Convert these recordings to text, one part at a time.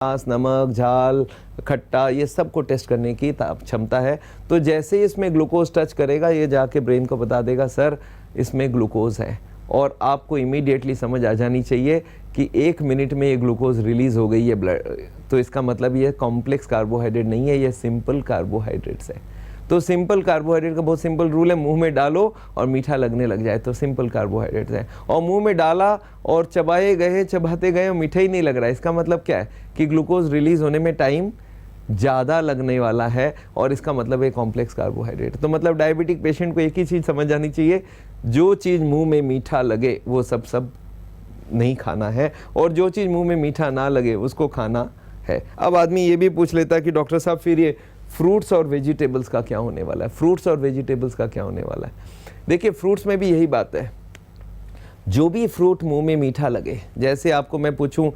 मिठास, नमक, झाल, खट्टा, ये सब को टेस्ट करने की क्षमता है। तो जैसे ही इसमें ग्लूकोज टच करेगा, ये जाके ब्रेन को बता देगा सर इसमें ग्लूकोज है, और आपको इमीडिएटली समझ आ जानी चाहिए कि 1 मिनट में ये ग्लूकोज रिलीज हो गई है ब्लड। तो इसका मतलब ये कॉम्प्लेक्स कार्बोहाइड्रेट नहीं है, ये सिंपल कार्बोहाइड्रेट्स है। तो सिंपल कार्बोहाइड्रेट का बहुत सिंपल रूल है, मुंह में डालो और मीठा लगने लग जाए तो सिंपल कार्बोहाइड्रेट है। और मुंह में डाला और चबाए गए, चबाते गए और मीठा ही नहीं लग रहा है, इसका मतलब क्या है कि ग्लूकोज रिलीज होने में टाइम ज़्यादा लगने वाला है, और इसका मतलब है कॉम्प्लेक्स कार्बोहाइड्रेट। तो मतलब डायबिटिक पेशेंट को एक ही चीज़ समझ जानी चाहिए, जो चीज़ मुंह में मीठा लगे वो सब नहीं खाना है, और जो चीज़ मुंह में मीठा ना लगे उसको खाना है। अब आदमी ये भी पूछ लेता है कि डॉक्टर साहब फिर ये फ्रूट्स और वेजिटेबल्स का क्या होने वाला है, फ्रूट्स और वेजिटेबल्स का क्या होने वाला है। देखिए फ्रूट्स में भी यही बात है, जो भी फ्रूट मुंह में मीठा लगे, जैसे आपको मैं पूछूं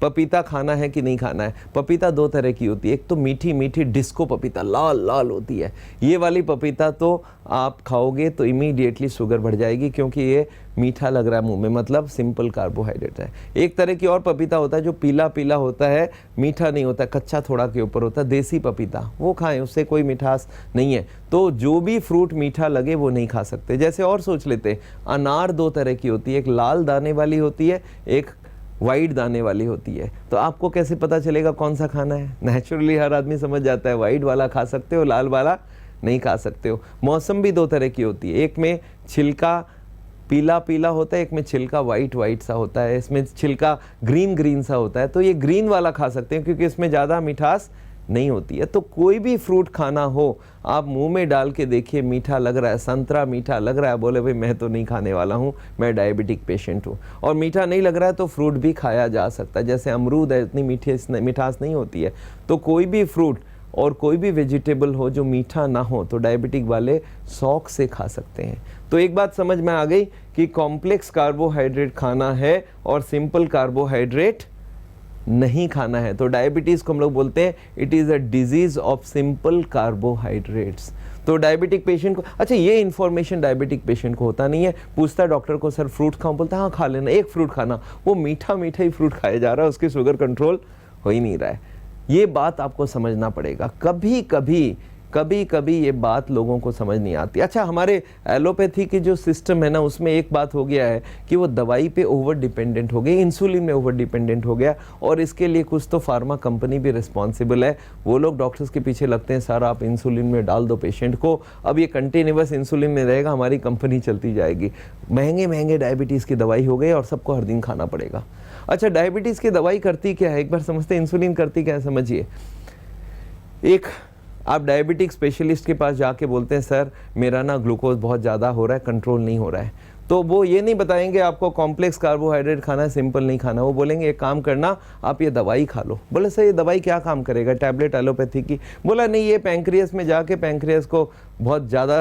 पपीता खाना है कि नहीं खाना है। पपीता 2 तरह की होती है, एक तो मीठी मीठी डिस्को पपीता, लाल लाल होती है, ये वाली पपीता तो आप खाओगे तो इमीडिएटली शुगर बढ़ जाएगी, क्योंकि ये मीठा लग रहा है मुंह में, मतलब सिंपल कार्बोहाइड्रेट है। एक तरह की और पपीता होता है जो पीला पीला होता है, मीठा नहीं होता, कच्चा थोड़ा के ऊपर होता है, देसी पपीता, वो खाएं, उससे कोई मिठास नहीं है। तो जो भी फ्रूट मीठा लगे वो नहीं खा सकते। जैसे और सोच लेते, अनार 2 तरह की होती है, एक लाल दाने वाली होती है, एक वाइट दाने वाली होती है। तो आपको कैसे पता चलेगा कौन सा खाना है? नेचुरली हर आदमी समझ जाता है, वाइट वाला खा सकते हो, लाल वाला नहीं खा सकते हो। मौसम भी 2 तरह की होती है, एक में छिलका पीला पीला होता है, एक में छिलका वाइट वाइट सा होता है, इसमें छिलका ग्रीन ग्रीन सा होता है। तो ये ग्रीन वाला खा सकते हैं क्योंकि इसमें ज़्यादा मिठास नहीं होती है। तो कोई भी फ्रूट खाना हो, आप मुंह में डाल के देखिए, मीठा लग रहा है, संतरा मीठा लग रहा है, बोले भाई मैं तो नहीं खाने वाला हूँ, मैं डायबिटिक पेशेंट हूँ। और मीठा नहीं लग रहा है तो फ्रूट भी खाया जा सकता है, जैसे अमरूद है, इतनी मिठास नहीं होती है। तो कोई भी फ्रूट और कोई भी वेजिटेबल हो जो मीठा ना हो तो डायबिटिक वाले शौक से खा सकते हैं। तो एक बात समझ में आ गई कि कॉम्प्लेक्स कार्बोहाइड्रेट खाना है और सिंपल कार्बोहाइड्रेट नहीं खाना है। तो डायबिटीज़ को हम लोग बोलते हैं it is a disease of simple carbohydrates. तो डायबिटिक पेशेंट को, अच्छा ये इन्फॉर्मेशन डायबिटिक पेशेंट को होता नहीं है, पूछता है डॉक्टर को सर फ्रूट खाऊं, बोलता है हाँ खा लेना, एक फ्रूट खाना, वो मीठा मीठा ही फ्रूट खाया जा रहा है, उसकी शुगर कंट्रोल हो ही नहीं रहा है। ये बात आपको समझना पड़ेगा। कभी कभी ये बात लोगों को समझ नहीं आती। अच्छा हमारे एलोपैथी की जो सिस्टम है ना, उसमें एक बात हो गया है कि वो दवाई पे ओवर डिपेंडेंट हो गई, इंसुलिन में ओवर डिपेंडेंट हो गया, और इसके लिए कुछ तो फार्मा कंपनी भी रिस्पॉन्सिबल है। वो लोग डॉक्टर्स के पीछे लगते हैं, सर आप इंसुलिन में डाल दो पेशेंट को, अब ये कंटिन्यूअस इंसुलिन में रहेगा, हमारी कंपनी चलती जाएगी। महंगे डायबिटीज़ की दवाई हो गई और सबको हर दिन खाना पड़ेगा। अच्छा डायबिटीज़ की दवाई करती क्या है, एक बार समझते हैं इंसुलिन करती क्या है, समझिए। एक आप डायबिटिक स्पेशलिस्ट के पास जाके बोलते हैं सर मेरा ना ग्लूकोज बहुत ज़्यादा हो रहा है, कंट्रोल नहीं हो रहा है, तो वो ये नहीं बताएंगे आपको कॉम्प्लेक्स कार्बोहाइड्रेट खाना है, सिंपल नहीं खाना। वो बोलेंगे एक काम करना, आप ये दवाई खा लो। बोले सर ये दवाई क्या काम करेगा, टैबलेट एलोपैथी की? बोला नहीं, ये पैंक्रियास में जाके पैंक्रियास को बहुत ज़्यादा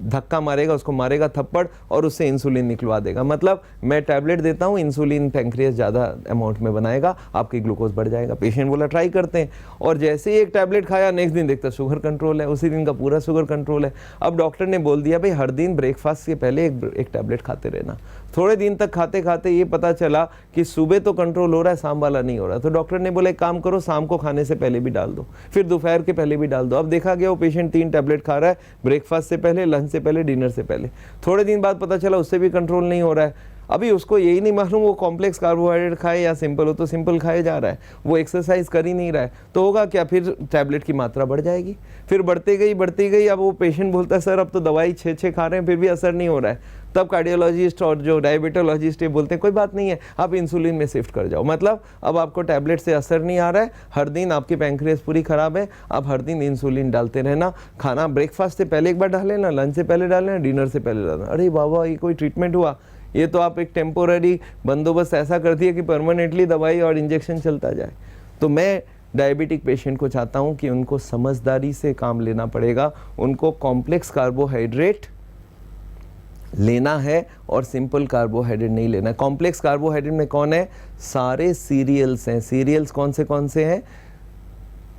धक्का मारेगा, उसको मारेगा थप्पड़ और उससे इंसुलिन निकलवा देगा। मतलब मैं टैबलेट देता हूँ, इंसुलिन पैंक्रियास ज़्यादा अमाउंट में बनाएगा, आपकी ग्लूकोज बढ़ जाएगा। पेशेंट बोला ट्राई करते हैं, और जैसे ही एक टैबलेट खाया नेक्स्ट दिन देखता शुगर कंट्रोल है, उसी दिन का पूरा शुगर कंट्रोल है। अब डॉक्टर ने बोल दिया भाई हर दिन ब्रेकफास्ट के पहले एक टैबलेट खाते रहना। थोड़े दिन तक खाते खाते ये पता चला कि सुबह तो कंट्रोल हो रहा है, शाम वाला नहीं हो रहा। तो डॉक्टर ने बोला एक काम करो, शाम को खाने से पहले भी डाल दो, फिर दोपहर के पहले भी डाल दो। अब देखा गया वो पेशेंट 3 टैबलेट खा रहा है, ब्रेकफास्ट से पहले, लंच से पहले, डिनर से पहले। थोड़े दिन बाद पता चला उससे भी कंट्रोल नहीं हो रहा है। अभी उसको यही नहीं मालूम वो कॉम्प्लेक्स कार्बोहाइड्रेट खाए या सिंपल हो, तो सिंपल खाए जा रहा है, वो एक्सरसाइज कर ही नहीं रहा है। तो होगा क्या, फिर टैबलेट की मात्रा बढ़ जाएगी, फिर बढ़ती गई। अब वो पेशेंट बोलता है सर अब तो दवाई 6 खा रहे हैं फिर भी असर नहीं हो रहा है। तब कार्डियोलॉजिस्ट और जो डायबिटोलॉजिस्ट ये बोलते हैं कोई बात नहीं है, आप इंसुलिन में शिफ्ट कर जाओ। मतलब अब आपको टैबलेट से असर नहीं आ रहा है, हर दिन आपकी पैंक्रियास पूरी खराब है, आप हर दिन इंसुलिन डालते रहना। खाना ब्रेकफास्ट से पहले एक बार डाल लेना, लंच से पहले डाल लेना, डिनर से पहले डालना। अरे बाबा ये कोई ट्रीटमेंट हुआ? ये तो आप एक टेम्पोररी बंदोबस्त ऐसा कर दिया कि परमानेंटली दवाई और इंजेक्शन चलता जाए। तो मैं डायबिटिक पेशेंट को चाहता हूँ कि उनको समझदारी से काम लेना पड़ेगा, उनको कॉम्प्लेक्स कार्बोहाइड्रेट लेना है और सिंपल कार्बोहाइड्रेट नहीं लेना है। कॉम्प्लेक्स कार्बोहाइड्रेट में कौन है? सारे सीरियल्स हैं। सीरियल्स कौन से हैं?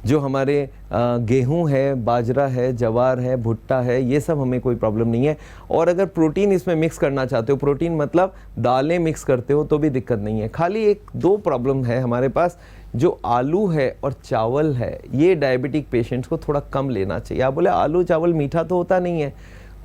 जो हमारे गेहूं है, बाजरा है, जवार है, भुट्टा है, ये सब हमें कोई प्रॉब्लम नहीं है। और अगर प्रोटीन इसमें मिक्स करना चाहते हो, प्रोटीन मतलब दालें मिक्स करते हो, तो भी दिक्कत नहीं है। खाली एक दो प्रॉब्लम है हमारे पास, जो आलू है और चावल है, ये डायबिटिक पेशेंट्स को थोड़ा कम लेना चाहिए। आप बोले आलू चावल मीठा तो होता नहीं है,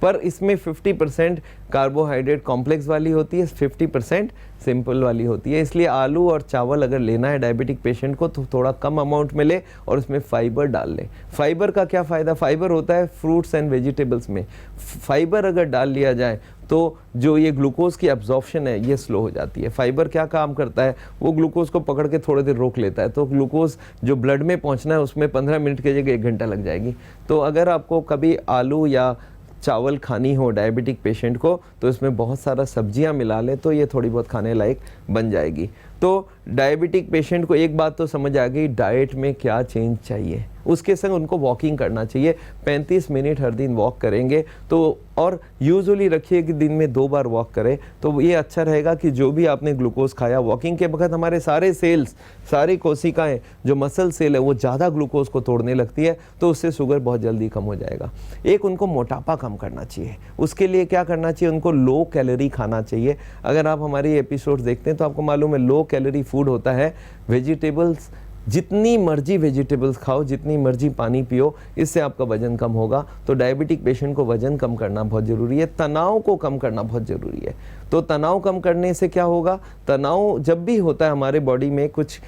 पर इसमें 50% कार्बोहाइड्रेट कॉम्प्लेक्स वाली होती है, 50% सिंपल वाली होती है। इसलिए आलू और चावल अगर लेना है डायबिटिक पेशेंट को तो थोड़ा कम अमाउंट में ले और उसमें फाइबर डाल ले। फाइबर का क्या फ़ायदा? फाइबर होता है फ्रूट्स एंड वेजिटेबल्स में। फाइबर अगर डाल लिया जाए तो जो ये ग्लूकोज की एब्जॉर्प्शन है ये स्लो हो जाती है। फाइबर क्या काम करता है? वो ग्लूकोज को पकड़ के थोड़ी देर रोक लेता है, तो ग्लूकोज जो ब्लड में पहुंचना है उसमें 15 मिनट की जगह 1 घंटा लग जाएगी। तो अगर आपको कभी आलू या चावल खानी हो डायबिटिक पेशेंट को, तो इसमें बहुत सारा सब्जियां मिला लें तो ये थोड़ी बहुत खाने लायक बन जाएगी। तो डायबिटिक पेशेंट को एक बात तो समझ आ गई, डाइट में क्या चेंज चाहिए। उसके संग उनको वॉकिंग करना चाहिए, 35 मिनट हर दिन वॉक करेंगे तो, और यूजुअली रखिए कि दिन में 2 बार वॉक करें, तो ये अच्छा रहेगा कि जो भी आपने ग्लूकोज खाया वॉकिंग के वक्त, हमारे सारे सेल्स, सारी कोशिकाएं, जो मसल सेल है वो ज़्यादा ग्लूकोज को तोड़ने लगती है, तो उससे शुगर बहुत जल्दी कम हो जाएगा। एक उनको मोटापा कम करना चाहिए, उसके लिए क्या करना चाहिए? उनको लो कैलोरी खाना चाहिए। अगर आप हमारी एपिसोड्स देखते हैं तो आपको मालूम है लो कैलोरी फूड होता है वेजिटेबल्स। जितनी मर्जी वेजिटेबल्स खाओ, जितनी मर्जी पानी पियो, इससे आपका वजन कम होगा। तो डायबिटिक पेशेंट को वजन कम करना बहुत ज़रूरी है, तनाव को कम करना बहुत ज़रूरी है। तो तनाव कम करने से क्या होगा? तनाव जब भी होता है हमारे बॉडी में कुछ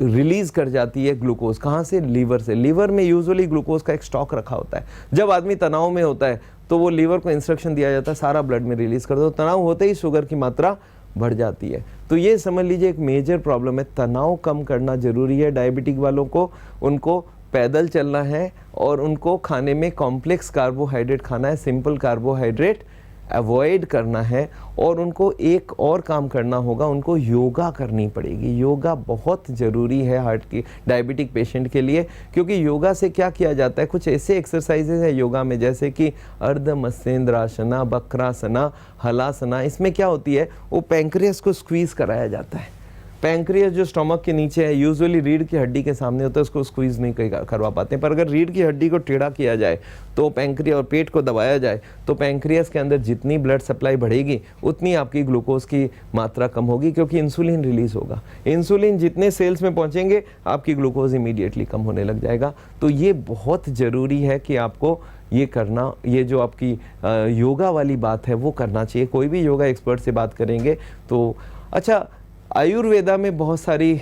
रिलीज कर जाती है ग्लूकोज। कहाँ से? लीवर से। लीवर में यूजुअली ग्लूकोज का एक स्टॉक रखा होता है। जब आदमी तनाव में होता है तो वो लीवर को इंस्ट्रक्शन दिया जाता है सारा ब्लड में रिलीज कर दो। तनाव होते ही शुगर की मात्रा बढ़ जाती है। तो ये समझ लीजिए एक मेजर प्रॉब्लम है। तनाव कम करना जरूरी है डायबिटिक वालों को। उनको पैदल चलना है और उनको खाने में कॉम्प्लेक्स कार्बोहाइड्रेट खाना है, सिंपल कार्बोहाइड्रेट अवॉइड करना है। और उनको एक और काम करना होगा, उनको योगा करनी पड़ेगी। योगा बहुत ज़रूरी है हार्ट की डायबिटिक पेशेंट के लिए, क्योंकि योगा से क्या किया जाता है, कुछ ऐसे एक्सरसाइजेज है योगा में जैसे कि अर्ध मत्स्येंद्रासना, बक्रासना, हलासना। इसमें क्या होती है, वो पैंक्रियास को स्क्वीज़ कराया जाता है। पैंक्रियास जो स्टमक के नीचे है, यूजुअली रीढ़ की हड्डी के सामने होता है, उसको स्क्वीज़ नहीं करवा पाते हैं। पर अगर रीढ़ की हड्डी को टेढ़ा किया जाए तो पैंक्रियास, और पेट को दबाया जाए तो पैंक्रियास के अंदर जितनी ब्लड सप्लाई बढ़ेगी उतनी आपकी ग्लूकोज की मात्रा कम होगी, क्योंकि इंसुलिन रिलीज होगा। इंसुलिन जितने सेल्स में पहुंचेंगे आपकी ग्लूकोज इमीडिएटली कम होने लग जाएगा। तो ये बहुत ज़रूरी है कि आपको ये करना, ये जो आपकी योगा वाली बात है वो करना चाहिए। कोई भी योगा एक्सपर्ट से बात करेंगे तो अच्छा। आयुर्वेदा में बहुत सारी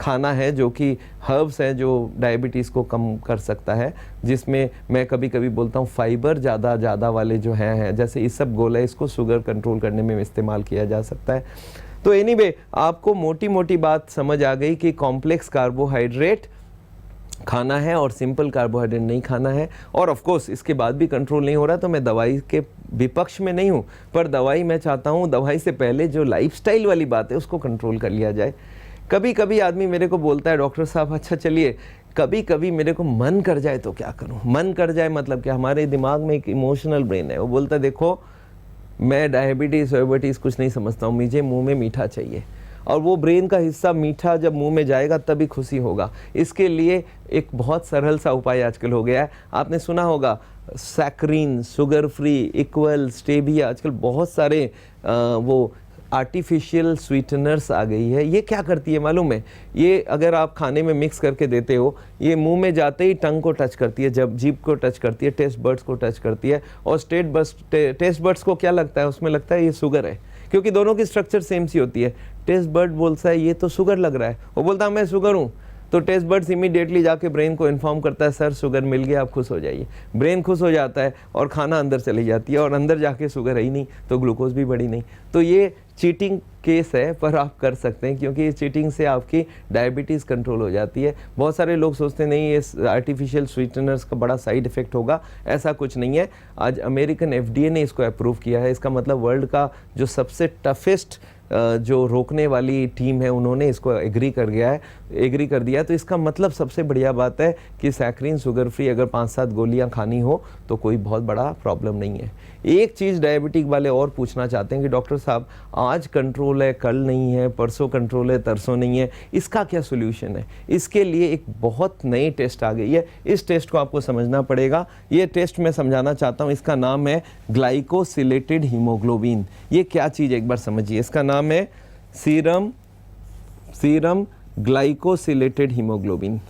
खाना है जो कि हर्ब्स है जो डायबिटीज़ को कम कर सकता है, जिसमें मैं कभी कभी बोलता हूँ फाइबर ज़्यादा वाले जो हैं जैसे इसबगोल है, इसको शुगर कंट्रोल करने में इस्तेमाल किया जा सकता है। तो एनीवे आपको मोटी मोटी बात समझ आ गई कि कॉम्प्लेक्स कार्बोहाइड्रेट खाना है और सिंपल कार्बोहाइड्रेट नहीं खाना है। और ऑफ कोर्स इसके बाद भी कंट्रोल नहीं हो रहा तो मैं दवाई के विपक्ष में नहीं हूँ, पर दवाई मैं चाहता हूँ दवाई से पहले जो लाइफस्टाइल वाली बात है उसको कंट्रोल कर लिया जाए। कभी कभी आदमी मेरे को बोलता है डॉक्टर साहब अच्छा चलिए कभी कभी मेरे को मन कर जाए तो क्या करूँ। मन कर जाए मतलब क्या, हमारे दिमाग में एक इमोशनल ब्रेन है, वो बोलता है देखो मैं डायबिटीज़ कुछ नहीं समझता हूँ, मुझे मुँह में मीठा चाहिए। और वो ब्रेन का हिस्सा मीठा जब मुंह में जाएगा तभी खुशी होगा। इसके लिए एक बहुत सरल सा उपाय आजकल हो गया है, आपने सुना होगा saccharin, sugar free, equal, stevia. आजकल बहुत सारे वो आर्टिफिशियल स्वीटनर्स आ गई है। ये क्या करती है मालूम है? ये अगर आप खाने में मिक्स करके देते हो, ये मुंह में जाते ही टंग को टच करती है, जब जीभ को टच करती है, टेस्ट बर्ड्स को टच करती है। और टेस्ट बर्ड्स को क्या लगता है? उसमें लगता है ये शुगर है, क्योंकि दोनों की स्ट्रक्चर सेम सी होती है। टेस्ट बर्ड बोलता है ये तो शुगर लग रहा है, वो बोलता है मैं शुगर हूँ। तो टेस्ट बर्ड्स इमीडिएटली जाके ब्रेन को इन्फॉर्म करता है सर शुगर मिल गया, आप खुश हो जाइए। ब्रेन खुश हो जाता है और खाना अंदर चली जाती है, और अंदर जाके शुगर है ही नहीं तो ग्लूकोज भी बढ़ी नहीं। तो ये चीटिंग केस है, पर आप कर सकते हैं, क्योंकि इस चीटिंग से आपकी डायबिटीज़ कंट्रोल हो जाती है। बहुत सारे लोग सोचते हैं नहीं ये आर्टिफिशियल स्वीटनर्स का बड़ा साइड इफेक्ट होगा, ऐसा कुछ नहीं है। आज अमेरिकन FDA ने इसको अप्रूव किया है। इसका मतलब वर्ल्ड का जो सबसे टफेस्ट जो रोकने वाली टीम है उन्होंने इसको एग्री कर दिया है। तो इसका मतलब सबसे बढ़िया बात है कि सैकरीन शुगर फ्री अगर 5-7 गोलियां खानी हो तो कोई बहुत बड़ा प्रॉब्लम नहीं है। एक चीज़ डायबिटिक वाले और पूछना चाहते हैं कि डॉक्टर साहब आज कंट्रोल है, कल नहीं है, परसों कंट्रोल है, तरसों नहीं है, इसका क्या सोल्यूशन है? इसके लिए एक बहुत नई टेस्ट आ गई है, इस टेस्ट को आपको समझना पड़ेगा। ये टेस्ट मैं समझाना चाहता हूँ, इसका नाम है ग्लाइकोसिलेटेड हीमोग्लोबिन। ये क्या चीज़ है एक बार समझिए। इसका नाम है serum glycosylated haemoglobin,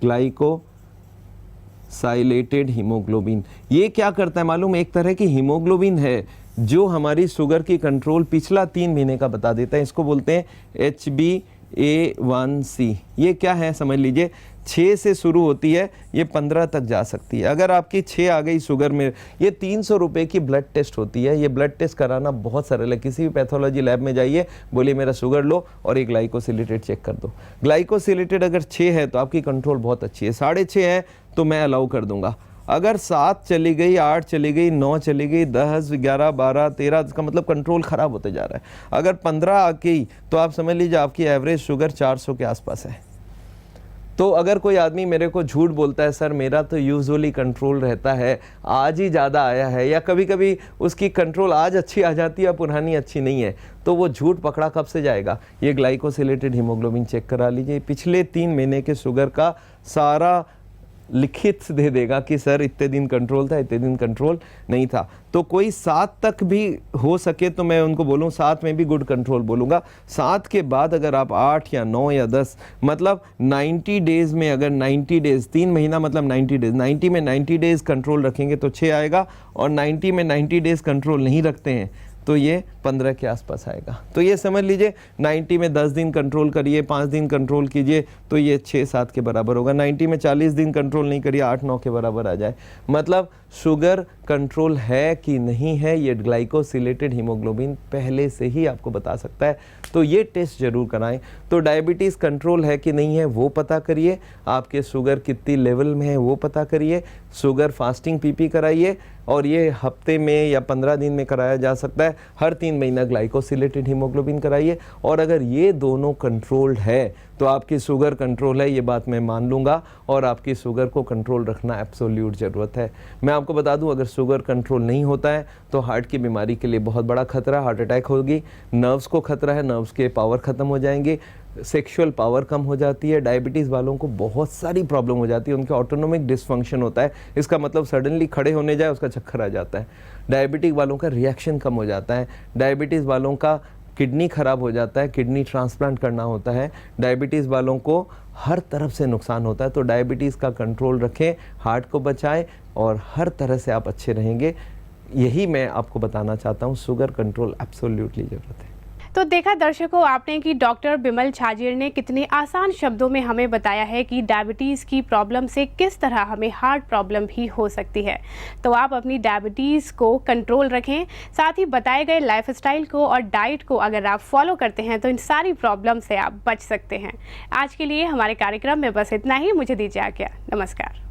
glycosylated haemoglobin. ये क्या करता है मालूम? एक तरह की हीमोग्लोबिन है जो हमारी शुगर की कंट्रोल पिछला 3 महीने का बता देता है। इसको बोलते हैं HbA1c। ये क्या है समझ लीजिए, 6 से शुरू होती है, ये 15 तक जा सकती है। अगर आपकी 6 आ गई शुगर में, ये 300 रुपये की ब्लड टेस्ट होती है। ये ब्लड टेस्ट कराना बहुत सरल है। किसी भी पैथोलॉजी लैब में जाइए, बोलिए मेरा शुगर लो और एक ग्लाइकोसिलेटेड चेक कर दो। ग्लाइकोसिलेटेड अगर 6 है तो आपकी कंट्रोल बहुत अच्छी है, 6.5 है तो मैं अलाउ कर दूंगा। अगर 7 चली गई, 8 चली गई, 9 चली गई, 10, 11, 12, 13, इसका मतलब कंट्रोल ख़राब होते जा रहा है। अगर 15 आ गई तो आप समझ लीजिए आपकी एवरेज शुगर 400 के आसपास है। तो अगर कोई आदमी मेरे को झूठ बोलता है सर मेरा तो यूजुअली कंट्रोल रहता है, आज ही ज़्यादा आया है, या कभी कभी उसकी कंट्रोल आज अच्छी आ जाती है, पुरानी अच्छी नहीं है, तो वो झूठ पकड़ा कब से जाएगा? ये ग्लाइकोसिलेटेड हीमोग्लोबिन चेक करा लीजिए, पिछले 3 महीने के शुगर का सारा लिखित दे देगा कि सर इतने दिन कंट्रोल था, इतने दिन कंट्रोल नहीं था। तो कोई 7 तक भी हो सके तो मैं उनको बोलूँ 7 में भी गुड कंट्रोल बोलूँगा। 7 के बाद अगर आप 8 या 9 या 10, मतलब 90 डेज़ में, अगर 90 डेज़ 3 महीना मतलब 90 डेज़, 90 में 90 डेज़ कंट्रोल रखेंगे तो 6 आएगा, और 90 में 90 डेज़ कंट्रोल नहीं रखते हैं तो ये 15 के आसपास आएगा। तो ये समझ लीजिए 90 में 10 दिन कंट्रोल करिए, 5 दिन कंट्रोल कीजिए तो ये 6-7 के बराबर होगा। 90 में 40 दिन कंट्रोल नहीं करिए, 8-9 के बराबर आ जाए। मतलब शुगर कंट्रोल है कि नहीं है, ये ग्लाइकोसिलेटेड हीमोग्लोबिन पहले से ही आपको बता सकता है। तो ये टेस्ट जरूर कराएं। तो डायबिटीज़ कंट्रोल है कि नहीं है वो पता करिए, आपके शुगर कितनी लेवल में है वो पता करिए, शुगर फास्टिंग पीपी कराइए, और ये हफ्ते में या 15 दिन में कराया जा सकता है। हर 3 महीना ग्लाइकोसिलेटेड हीमोग्लोबिन कराइए, और अगर ये दोनों कंट्रोल्ड है तो आपकी शुगर कंट्रोल है, ये बात मैं मान लूँगा, और आपकी शुगर को कंट्रोल रखना एब्सोल्यूट ज़रूरत है। मैं आपको बता दूं अगर शुगर कंट्रोल नहीं होता है तो हार्ट की बीमारी के लिए बहुत बड़ा खतरा, हार्ट अटैक होगी, नर्व्स को खतरा है, नर्व्स के पावर ख़त्म हो जाएंगे, सेक्सुअल पावर कम हो जाती है। डायबिटीज़ वालों को बहुत सारी प्रॉब्लम हो जाती है, उनके ऑटोनोमिक डिसफंक्शन होता है, इसका मतलब सडनली खड़े होने जाए उसका चक्कर आ जाता है। डायबिटिक वालों का रिएक्शन कम हो जाता है, डायबिटीज़ वालों का किडनी ख़राब हो जाता है, किडनी ट्रांसप्लांट करना होता है, डायबिटीज़ वालों को हर तरफ से नुकसान होता है। तो डायबिटीज़ का कंट्रोल रखें, हार्ट को बचाएं, और हर तरह से आप अच्छे रहेंगे। यही मैं आपको बताना चाहता हूँ, शुगर कंट्रोल एब्सोल्युटली ज़रूरत है। तो देखा दर्शकों आपने कि डॉक्टर बिमल छाजेड़ ने कितने आसान शब्दों में हमें बताया है कि डायबिटीज़ की प्रॉब्लम से किस तरह हमें हार्ट प्रॉब्लम भी हो सकती है। तो आप अपनी डायबिटीज़ को कंट्रोल रखें, साथ ही बताए गए लाइफस्टाइल को और डाइट को अगर आप फॉलो करते हैं तो इन सारी प्रॉब्लम से आप बच सकते हैं। आज के लिए हमारे कार्यक्रम में बस इतना ही। मुझे दीजिए आज्ञा। नमस्कार।